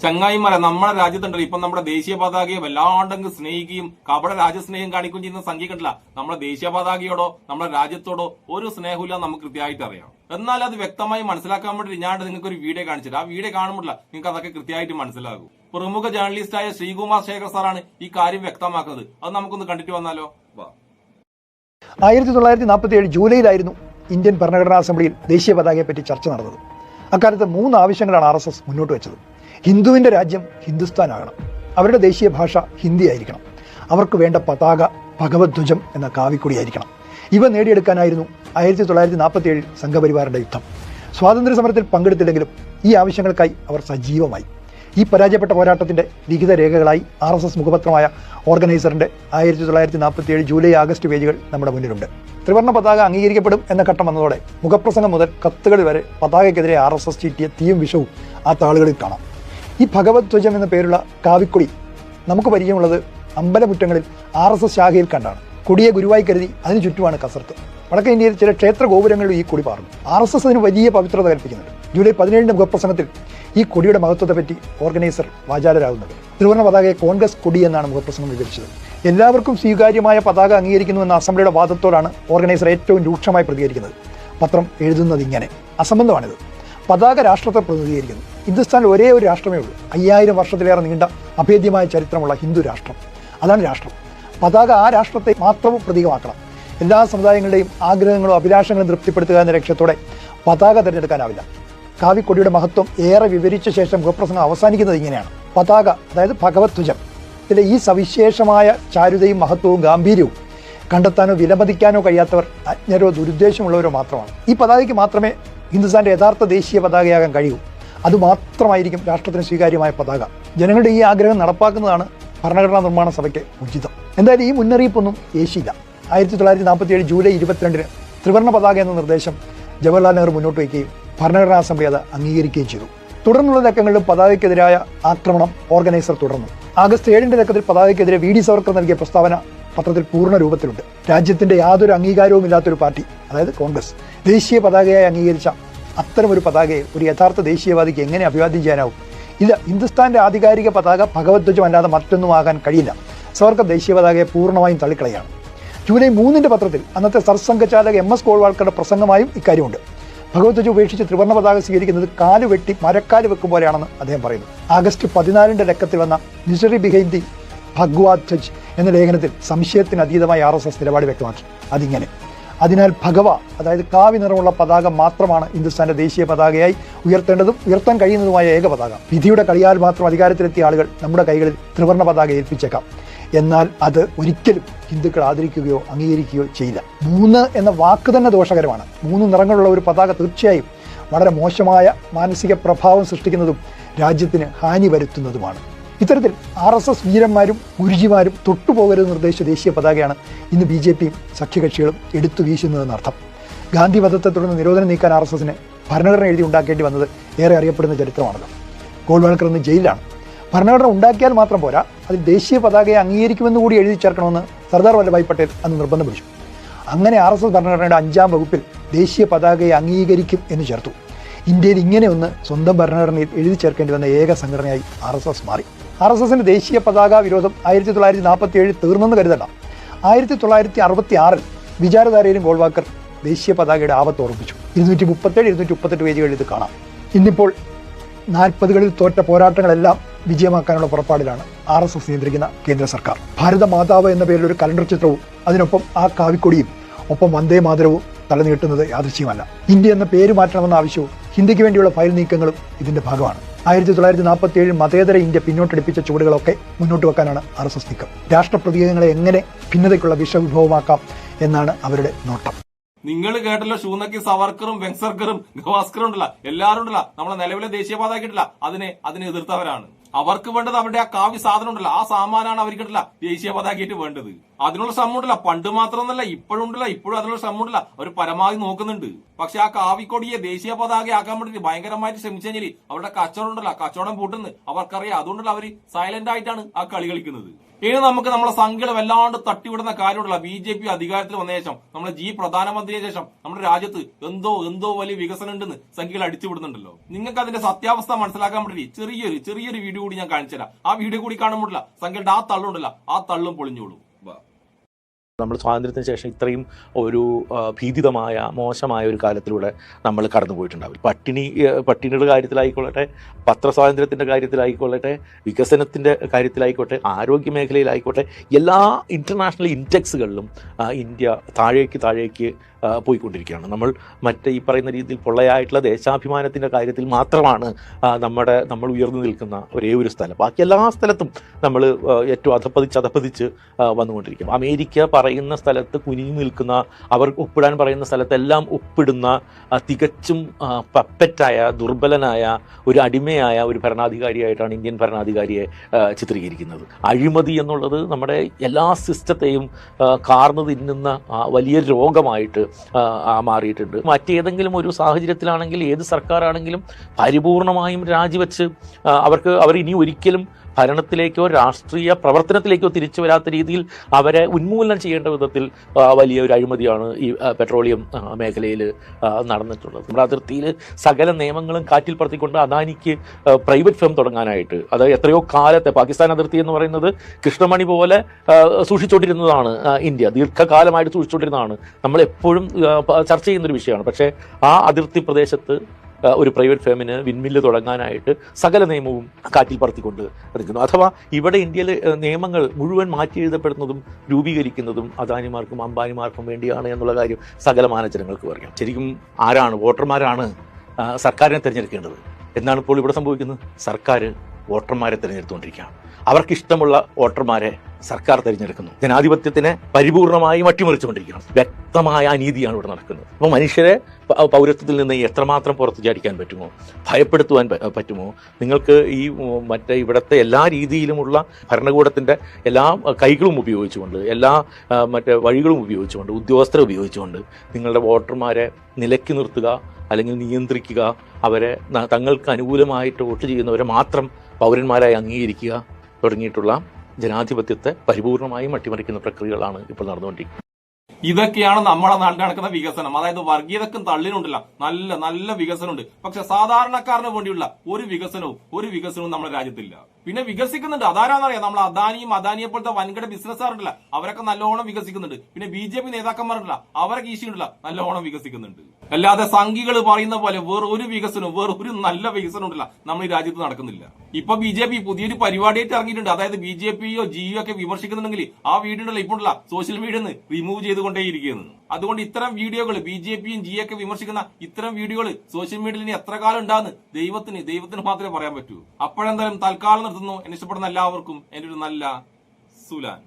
ചങ്ങായിമാരെ നമ്മുടെ രാജ്യത്തുണ്ടല്ലോ ഇപ്പൊ നമ്മുടെ ദേശീയ പതാകയെ വല്ലാണ്ടെങ്കിൽ സ്നേഹിക്കുകയും കപട രാജ്യസ്നേഹം കാണിക്കുകയും ചെയ്യുന്ന സംഖ്യ കണ്ടില്ല. നമ്മുടെ ദേശീയ പതാകയോടോ നമ്മുടെ രാജ്യത്തോടോ ഒരു സ്നേഹമില്ല നമുക്ക് കൃത്യമായിട്ട് അറിയാം. എന്നാൽ അത് വ്യക്തമായി മനസ്സിലാക്കാൻ വേണ്ടി ഞാൻ നിങ്ങൾക്ക് ഒരു വീഡിയോ കാണിച്ചിട്ട് ആ വീഡിയോ കാണുമ്പോൾ നിങ്ങൾക്ക് അതൊക്കെ കൃത്യമായിട്ട് മനസ്സിലാകും. പ്രമുഖ ജേർണലിസ്റ്റായ ശ്രീകുമാർ ശേഖർ സാറാണ് ഈ കാര്യം വ്യക്തമാക്കുന്നത്. അത് നമുക്കൊന്ന് കണ്ടിട്ട് വന്നാലോ. 1947 ജൂലൈയിലായിരുന്നു ഇന്ത്യൻ ഭരണഘടനാ അസംബ്ലിയിൽ ദേശീയ പതാകയെപ്പറ്റി ചർച്ച നടന്നത്. അക്കാലത്ത് 3 ആവശ്യങ്ങളാണ് RSS മുന്നോട്ട് വെച്ചത്. ഹിന്ദുവിന്റെ രാജ്യം ഹിന്ദുസ്ഥാനാകണം, അവരുടെ ദേശീയ ഭാഷ ഹിന്ദി ആയിരിക്കണം, അവർക്ക് വേണ്ട പതാക ഭഗവത്ധ്വജം എന്ന കാവിക്കൊടിയായിരിക്കണം. ഇവ നേടിയെടുക്കാനായിരുന്നു 1947 സംഘപരിവാറിന്റെ യുദ്ധം. സ്വാതന്ത്ര്യ സമരത്തിൽ പങ്കെടുത്തില്ലെങ്കിലും ഈ ആവശ്യങ്ങൾക്കായി അവർ സജീവമായി. ഈ പരാജയപ്പെട്ട പോരാട്ടത്തിന്റെ ലിഖിത രേഖകളായി RSS മുഖപത്രമായ ഓർഗനൈസറിന്റെ 1947 ജൂലൈ ആഗസ്റ്റ് പേജുകൾ നമ്മുടെ മുന്നിലുണ്ട്. ത്രിവർണ്ണ പതാക അംഗീകരിക്കപ്പെടും എന്ന ഘട്ടം വന്നതോടെ മുഖപ്രസംഗം മുതൽ കത്തുകളിൽ വരെ പതാകയ്ക്കെതിരെ RSS ചീറ്റിയ തീയും വിഷവും ആ താളുകളിൽ കാണാം. ഈ ഭഗവത്ധ്വജം എന്ന പേരുള്ള കാവിക്കൊടി നമുക്ക് പരിചയമുള്ളത് അമ്പലമുറ്റങ്ങളിൽ RSS ശാഖയിൽ കണ്ടാണ്. കൊടിയെ ഗുരുവായി കരുതി അതിനു ചുറ്റുമാണ് കസർത്ത്. വടക്കേ ഇന്ത്യയിൽ ചില ക്ഷേത്ര ഗോപുരങ്ങളിലും ഈ കൊടി പാറുന്നു. RSS അതിന് വലിയ പവിത്രത കൽപ്പിക്കുന്നുണ്ട്. ജൂലൈ 17 മുഖപ്രസംഗത്തിൽ ഈ കൊടിയുടെ മഹത്വത്തെപ്പറ്റി ഓർഗനൈസർ വാചാലരാകുന്നത്. ത്രിവർണ്ണ പതാകയെ കോൺഗ്രസ് കൊടി എന്നാണ് മുഖപ്രസംഗം വിവരിച്ചത്. എല്ലാവർക്കും സ്വീകാര്യമായ പതാക അംഗീകരിക്കുന്നുവെന്ന അസംബ്ലിയുടെ വാദത്തോടാണ് ഓർഗനൈസർ ഏറ്റവും രൂക്ഷമായി പ്രതികരിക്കുന്നത്. പത്രം എഴുതുന്നത് ഇങ്ങനെ: അസംബന്ധമാണിത്. പതാക രാഷ്ട്രത്തെ പ്രതിനിധീകരിക്കുന്നു. ഹിന്ദുസ്ഥാനിൽ ഒരേ ഒരു രാഷ്ട്രമേ ഉള്ളൂ. 5000 വർഷത്തിലേറെ നീണ്ട അഭേദ്യമായ ചരിത്രമുള്ള ഹിന്ദു രാഷ്ട്രം. അതാണ് രാഷ്ട്രം. പതാക ആ രാഷ്ട്രത്തെ മാത്രവും പ്രതീകമാക്കണം. എല്ലാ സമുദായങ്ങളുടെയും ആഗ്രഹങ്ങളും അഭിലാഷങ്ങളും തൃപ്തിപ്പെടുത്തുക എന്ന ലക്ഷ്യത്തോടെ പതാക തിരഞ്ഞെടുക്കാനാവില്ല. കാവിക്കൊടിയുടെ മഹത്വം ഏറെ വിവരിച്ച ശേഷം മുഖപ്രസംഗം അവസാനിക്കുന്നത് ഇങ്ങനെയാണ്: പതാക, അതായത് ഭഗവത്ധ്വജം, ഇതിലെ ഈ സവിശേഷമായ ചാരുതയും മഹത്വവും ഗാംഭീര്യവും കണ്ടെത്താനോ വിലമതിക്കാനോ കഴിയാത്തവർ അജ്ഞരോ ദുരുദ്ദേശമുള്ളവരോ മാത്രമാണ്. ഈ പതാകയ്ക്ക് മാത്രമേ ഹിന്ദുസ്ഥാന്റെ യഥാർത്ഥ ദേശീയ പതാകയാകാൻ കഴിയൂ. അതുമാത്രമായിരിക്കും രാഷ്ട്രത്തിന് സ്വീകാര്യമായ പതാക. ജനങ്ങളുടെ ഈ ആഗ്രഹം നടപ്പാക്കുന്നതാണ് ഭരണഘടനാ നിർമ്മാണ സഭയ്ക്ക് ഉചിതം. എന്തായാലും ഈ മുന്നറിയിപ്പൊന്നും ഏശിയില്ല. 1947 ജൂലൈ 22 ത്രിവർണ്ണ പതാക എന്ന നിർദ്ദേശം ജവഹർലാൽ നെഹ്റു മുന്നോട്ട് വയ്ക്കുകയും ഭരണഘടനാ അസംബ്ലി അത് അംഗീകരിക്കുകയും ചെയ്തു. തുടർന്നുള്ള ലക്കങ്ങളിലും പതാകയ്ക്കെതിരായ ആക്രമണം ഓർഗനൈസർ തുടർന്നു. ആഗസ്റ്റ് 7 ലക്കത്തിൽ പതാകയ്ക്കെതിരെ VD സവർക്കർ നൽകിയ പ്രസ്താവന പത്രത്തിൽ പൂർണ്ണ രൂപത്തിലുണ്ട്. രാജ്യത്തിന്റെ യാതൊരു അംഗീകാരവും ഇല്ലാത്തൊരു പാർട്ടി, അതായത് കോൺഗ്രസ്, ദേശീയ പതാകയായി അംഗീകരിച്ച അത്തരമൊരു പതാകയെ ഒരു യഥാർത്ഥ ദേശീയവാദിക്ക് എങ്ങനെ അഭിവാദ്യം ചെയ്യാനാവും? ഇല്ല, ഹിന്ദുസ്ഥാന്റെ ആധികാരിക പതാക ഭഗവത്ധ്വജം അല്ലാതെ മറ്റൊന്നും ആകാൻ കഴിയില്ല. സവർക്കർ ദേശീയ പതാകയെ പൂർണ്ണമായും തള്ളിക്കളയാണ്. ജൂലൈ 3 പത്രത്തിൽ അന്നത്തെ സർസംഘചാലക MS ഗോൾവാൾക്കറുടെ പ്രസംഗമായും ഇക്കാര്യമുണ്ട്. ഭഗവത്ധ്വജം ഉപേക്ഷിച്ച് ത്രിവർണ്ണ പതാക സ്വീകരിക്കുന്നത് കാല് വെട്ടി മരക്കാല് വെക്കും പോലെയാണെന്ന് അദ്ദേഹം പറയുന്നു. ആഗസ്റ്റ് 14 ലക്കത്തിൽ വന്ന മിസ്റ്ററി ബിഹൈൻഡ് ദി ഭഗ്വാധ്വജ് എന്ന ലേഖനത്തിൽ സംശയത്തിന് അതീതമായി RSS നിലപാട് വ്യക്തമാക്കി. അതിങ്ങനെ: അതിനാൽ ഭഗവ, അതായത് കാവി നിറമുള്ള പതാക മാത്രമാണ് ഹിന്ദുസ്ഥാന്റെ ദേശീയ പതാകയായി ഉയർത്തേണ്ടതും ഉയർത്താൻ കഴിയുന്നതുമായ ഏക പതാക. വിധിയുടെ കളിയാൽ മാത്രം അധികാരത്തിലെത്തിയ ആളുകൾ നമ്മുടെ കൈകളിൽ ത്രിവർണ്ണ പതാക ഏൽപ്പിച്ചേക്കാം. എന്നാൽ അത് ഒരിക്കലും ഹിന്ദുക്കൾ ആദരിക്കുകയോ അംഗീകരിക്കുകയോ ചെയ്യില്ല. 3 എന്ന വാക്ക് തന്നെ ദോഷകരമാണ്. 3 നിറങ്ങളുള്ള ഒരു പതാക തീർച്ചയായും വളരെ മോശമായ മാനസിക പ്രഭാവം സൃഷ്ടിക്കുന്നതും രാജ്യത്തിന് ഹാനി വരുത്തുന്നതുമാണ്. ഇത്തരത്തിൽ RSS വീരന്മാരും ഗുരുജിമാരും തൊട്ടുപോകരുത് നിർദ്ദേശിച്ച ദേശീയ പതാകയാണ് ഇന്ന് BJPയും സഖ്യകക്ഷികളും എടുത്തു വീശുന്നതെന്നർത്ഥം. ഗാന്ധി വധത്തെ തുടർന്ന് നിരോധനം നീക്കാൻ RSSന് ഭരണഘടന എഴുതി ഉണ്ടാക്കേണ്ടി വന്നത് ഏറെ അറിയപ്പെടുന്ന ചരിത്രമാണല്ലോ. ഗോൾവാൾക്കർ ഇന്ന് ജയിലിലാണ്. ഭരണഘടന ഉണ്ടാക്കിയാൽ മാത്രം പോരാ, അതിൽ ദേശീയ പതാകയെ അംഗീകരിക്കുമെന്ന് കൂടി എഴുതി ചേർക്കണമെന്ന് സർദാർ വല്ലഭായ് പട്ടേൽ അന്ന് നിർബന്ധം പിടിച്ചു. അങ്ങനെ RSS ഭരണഘടനയുടെ 5-ാം വകുപ്പിൽ ദേശീയ പതാകയെ അംഗീകരിക്കും എന്ന് ചേർത്തു. ഇന്ത്യയിൽ ഇങ്ങനെ ഒന്ന് സ്വന്തം ഭരണഘടനയിൽ എഴുതി ചേർക്കേണ്ടി വന്ന ഏക സംഘടനയായി RSS മാറി. RSSന്റെ ദേശീയ പതാക വിരോധം 1947 തീർന്നെന്ന് കരുതണ്ട. 1966 വിചാരധാരയിലും ഗോൾവാൾക്കർ ദേശീയ പതാകയുടെ ആപത്ത് ഓർമ്മിപ്പിച്ചു. 237-238 പേജുകളിൽ ഇത് കാണാം. ഇന്നിപ്പോൾ 40കളിൽ തോറ്റ പോരാട്ടങ്ങളെല്ലാം വിജയമാക്കാനുള്ള പുറപ്പാടിലാണ് RSS നിയന്ത്രിക്കുന്ന കേന്ദ്ര സർക്കാർ. ഭാരത മാതാവ് എന്ന പേരിൽ ഒരു കലണ്ടർ ചിത്രവും അതിനൊപ്പം ആ കാവിക്കൊടിയും ഒപ്പം വന്ദേ മാതരവും തലനീട്ടുന്നത് യാദൃശ്ചികമല്ല. ഇന്ത്യ എന്ന പേര് മാറ്റണമെന്ന ആവശ്യവും ഹിന്ദിക്ക് വേണ്ടിയുള്ള ഫയൽ നീക്കങ്ങളും ഇതിന്റെ ഭാഗമാണ്. 1947 മതേതര ഇന്ത്യ പിന്നോട്ടടിപ്പിച്ച ചുവടുകളൊക്കെ മുന്നോട്ട് വെക്കാനാണ് RSS നീക്കം. രാഷ്ട്രപ്രതീകങ്ങളെ എങ്ങനെ ഭിന്നതയ്ക്കുള്ള വിഷവിഭവമാക്കാം എന്നാണ് അവരുടെ നോട്ടം. നിങ്ങൾ കേട്ടല്ലോ, ഷൂന്നക്കി സവർക്കറും വെങ്സർക്കറും ഗവാസ്കറും ഉണ്ടല്ല, എല്ലാവരും ഉണ്ടല്ല നമ്മളെ നിലവിലെ ദേശീയ പതാക ഇട്ടില്ല അതിനെ എതിർത്തവരാണ്. അവർക്ക് വേണ്ടത് അവരുടെ ആ കാവ്യ സാധനം ഉണ്ടല്ലോ, ആ സാമാനാണ് അവർക്കിട്ടില്ല ദേശീയ പതാകയായിട്ട് വേണ്ടത്. അതിനുള്ള ശ്രമം ഉണ്ടല്ല, പണ്ട് മാത്രമൊന്നല്ല ഇപ്പോഴും ഉണ്ടല്ല, ഇപ്പോഴും അതിനുള്ള ശ്രമം ഉണ്ടല്ല, അവർ പരമാവധി നോക്കുന്നുണ്ട്. പക്ഷെ ആ കാവിക്കൊടിയെ ദേശീയ പതാക ആക്കാൻ വേണ്ടിട്ട് ഭയങ്കരമായിട്ട് ശ്രമിച്ചു കഴിഞ്ഞാൽ അവരുടെ കച്ചവടം ഉണ്ടല്ല, കച്ചവടം പൂട്ടുന്നു അവർക്കറിയാം. അതുകൊണ്ടല്ല അവർ സൈലന്റ് ആയിട്ടാണ് ആ കളി കളിക്കുന്നത്. ഇനി നമുക്ക് നമ്മളെ സംഖ്യകൾ വല്ലാണ്ട് തട്ടിവിടുന്ന കാര്യമുള്ള BJP അധികാരത്തിൽ വന്ന ശേഷം നമ്മുടെ പ്രധാനമന്ത്രിയെ ശേഷം നമ്മുടെ രാജ്യത്ത് എന്തോ വലിയ വികസനം ഉണ്ടെന്ന് സംഖ്യകൾ അടിച്ചുവിടുന്നുണ്ടല്ലോ. നിങ്ങൾക്ക് അതിന്റെ സത്യാവസ്ഥ മനസ്സിലാക്കാൻ വേണ്ടി ചെറിയൊരു വീഡിയോ കൂടി ഞാൻ കാണിച്ചു തരാം. ആ വീഡിയോ കൂടി കാണുമ്പോഴല്ല സംഖ്യയുടെ ആ തള്ളുണ്ടല്ലോ, ആ തള്ളും പൊളിഞ്ഞോളൂ. നമ്മൾ സ്വാതന്ത്ര്യത്തിന് ശേഷം ഇത്രയും ഒരു ഭീതിതമായ മോശമായ ഒരു കാലത്തിലൂടെ നമ്മൾ കടന്നു പോയിട്ടുണ്ടാവില്ല. പട്ടിണിയുടെ കാര്യത്തിലായിക്കൊള്ളട്ടെ, പത്രസ്വാതന്ത്ര്യത്തിൻ്റെ കാര്യത്തിലായിക്കൊള്ളട്ടെ, വികസനത്തിൻ്റെ കാര്യത്തിലായിക്കോട്ടെ, ആരോഗ്യ മേഖലയിലായിക്കോട്ടെ, എല്ലാ ഇൻ്റർനാഷണൽ ഇൻഡെക്സുകളിലും ഇന്ത്യ താഴേക്ക് പോയിക്കൊണ്ടിരിക്കുകയാണ്. നമ്മൾ ഈ പറയുന്ന രീതിയിൽ പൊള്ളയായിട്ടുള്ള ദേശാഭിമാനത്തിൻ്റെ കാര്യത്തിൽ മാത്രമാണ് നമ്മൾ ഉയർന്നു നിൽക്കുന്ന ഒരേ ഒരു സ്ഥലം. ബാക്കി എല്ലാ സ്ഥലത്തും നമ്മൾ ഏറ്റവും അധപ്പതിച്ച് വന്നുകൊണ്ടിരിക്കും. അമേരിക്ക പറയുന്ന സ്ഥലത്ത് കുനിഞ്ഞു നിൽക്കുന്ന, അവർ ഒപ്പിടാൻ പറയുന്ന സ്ഥലത്തെല്ലാം ഒപ്പിടുന്ന തികച്ചും പപ്പറ്റായ, ദുർബലനായ, ഒരു അടിമയായ ഒരു ഭരണാധികാരിയായിട്ടാണ് ഇന്ത്യൻ ഭരണാധികാരിയെ ചിത്രീകരിക്കുന്നത്. അഴിമതി എന്നുള്ളത് നമ്മുടെ എല്ലാ സിസ്റ്റത്തെയും കാർന്നു തിന്നുന്ന വലിയ രോഗമായിട്ട് മാറിയിട്ടുണ്ട്. മറ്റേതെങ്കിലും ഒരു സാഹചര്യത്തിലാണെങ്കിൽ, ഏത് സർക്കാരാണെങ്കിലും പരിപൂർണമായും രാജിവെച്ച് അവർ ഇനി ഒരിക്കലും ഭരണത്തിലേക്കോ രാഷ്ട്രീയ പ്രവർത്തനത്തിലേക്കോ തിരിച്ചു വരാത്ത രീതിയിൽ അവരെ ഉന്മൂലനം ചെയ്യേണ്ട വിധത്തിൽ വലിയൊരു അഴിമതിയാണ് ഈ പെട്രോളിയം മേഖലയിൽ നടന്നിട്ടുള്ളത്. നമ്മുടെ അതിർത്തിയിൽ സകല നിയമങ്ങളും കാറ്റിൽ പറത്തിക്കൊണ്ട് അദാനിക്ക് പ്രൈവറ്റ് ഫേം തുടങ്ങാനായിട്ട്, അത് എത്രയോ കാലത്തെ പാകിസ്ഥാൻ അതിർത്തി എന്ന് പറയുന്നത് കൃഷ്ണമണി പോലെ സൂക്ഷിച്ചുകൊണ്ടിരുന്നതാണ് ഇന്ത്യ, ദീർഘകാലമായിട്ട് സൂക്ഷിച്ചുകൊണ്ടിരുന്നതാണ്. നമ്മളെപ്പോഴും ചർച്ച ചെയ്യുന്നൊരു വിഷയമാണ്. പക്ഷേ ആ അതിർത്തി പ്രദേശത്ത് ഒരു പ്രൈവറ്റ് ഫേമിന് വിൻമില്ല് തുടങ്ങാനായിട്ട് സകല നിയമവും കാറ്റിൽ പറത്തിക്കൊണ്ട് നിൽക്കുന്നു. അഥവാ ഇവിടെ ഇന്ത്യയിൽ നിയമങ്ങൾ മുഴുവൻ മാറ്റി എഴുതപ്പെടുന്നതും രൂപീകരിക്കുന്നതും അദാനിമാർക്കും അംബാനിമാർക്കും വേണ്ടിയാണ് എന്നുള്ള കാര്യം സകലമാന ജനങ്ങൾക്ക് അറിയാം. ശരിക്കും വോട്ടർമാരാണ് സർക്കാരിനെ തിരഞ്ഞെടുക്കേണ്ടത്. എന്നാണ് ഇപ്പോൾ ഇവിടെ സംഭവിക്കുന്നത്? സർക്കാർ വോട്ടർമാരെ തിരഞ്ഞെടുത്തുകൊണ്ടിരിക്കുകയാണ്. അവർക്കിഷ്ടമുള്ള വോട്ടർമാരെ സർക്കാർ തിരഞ്ഞെടുക്കുന്നു. ജനാധിപത്യത്തിനെ പരിപൂർണമായും അട്ടിമറിച്ചുകൊണ്ടിരിക്കുകയാണ്. വ്യക്തമായ അനീതിയാണ് ഇവിടെ നടക്കുന്നത്. അപ്പോൾ മനുഷ്യരെ പൗരത്വത്തിൽ നിന്ന് എത്രമാത്രം പുറത്തു ചാടിക്കാൻ പറ്റുമോ, ഭയപ്പെടുത്തുവാൻ പറ്റുമോ? നിങ്ങൾക്ക് ഈ ഇവിടുത്തെ എല്ലാ രീതിയിലുമുള്ള ഭരണകൂടത്തിൻ്റെ എല്ലാ കൈകളും ഉപയോഗിച്ചുകൊണ്ട്, എല്ലാ വഴികളും ഉപയോഗിച്ചുകൊണ്ട്, ഉദ്യോഗസ്ഥരെ ഉപയോഗിച്ചുകൊണ്ട് നിങ്ങളുടെ വോട്ടർമാരെ നിലയ്ക്ക് നിർത്തുക, അല്ലെങ്കിൽ നിയന്ത്രിക്കുക, അവരെ തങ്ങൾക്ക് അനുകൂലമായിട്ട് വോട്ട് ചെയ്യുന്നവരെ മാത്രം പൗരന്മാരായി അംഗീകരിക്കുക തുടങ്ങിയിട്ടുള്ള ജനാധിപത്യത്തെ പരിപൂർണമായും അട്ടിമറിക്കുന്ന പ്രക്രിയകളാണ് ഇപ്പോൾ നടന്നുകൊണ്ടിരിക്കുന്നത്. ഇതൊക്കെയാണ് നമ്മുടെ നാട്ടിൽ നടക്കുന്ന വികസനം. അതായത് വർഗീയതക്കും തള്ളിനുണ്ടല്ല, നല്ല വികസനമുണ്ട്. പക്ഷെ സാധാരണക്കാരന് വേണ്ടിയുള്ള ഒരു വികസനവും നമ്മുടെ രാജ്യത്തില്ല. പിന്നെ വികസിക്കുന്നുണ്ട്. അതാരാന്നറിയാം? നമ്മൾ അദാനിയെ പോലത്തെ വൻകിട ബിസിനസ്സുകാരുണ്ടല്ല, അവരൊക്കെ നല്ലോണം വികസിക്കുന്നുണ്ട്. പിന്നെ BJP നേതാക്കന്മാരുണ്ടല്ല, അവരെ കീശിയുണ്ടല്ല, നല്ലോണം വികസിക്കുന്നുണ്ട്. അല്ലാതെ സംഘികൾ പറയുന്ന പോലെ ഒരു നല്ല വികസനം ഉണ്ടല്ല നമ്മൾ ഈ രാജ്യത്ത് നടക്കുന്നില്ല. ഇപ്പൊ BJP പുതിയൊരു പരിപാടിയായിട്ട് ഇറങ്ങിയിട്ടുണ്ട്. അതായത് BJPയോ GU ഒക്കെ വിമർശിക്കുന്നുണ്ടെങ്കിൽ ആ വീഡിയോ ഉണ്ടല്ലോ ഇപ്പോൾ സോഷ്യൽ മീഡിയയിൽ നിന്ന് റിമൂവ് ചെയ്തുകൊണ്ടേയിരിക്കുന്നു. അതുകൊണ്ട് ഇത്തരം വീഡിയോകൾ, BJPയും GU ഒക്കെ വിമർശിക്കുന്ന ഇത്തരം വീഡിയോകൾ സോഷ്യൽ മീഡിയയിൽ ഇനി എത്ര കാലം ഉണ്ടാകുന്നു ദൈവത്തിന് മാത്രമേ പറയാൻ പറ്റൂ. അപ്പോഴെന്തായാലും തൽക്കാലം നിർത്തുന്നു. എന്നെ ഇഷ്ടപ്പെടുന്ന എല്ലാവർക്കും എന്റെ ഒരു നല്ല സുലാൻ.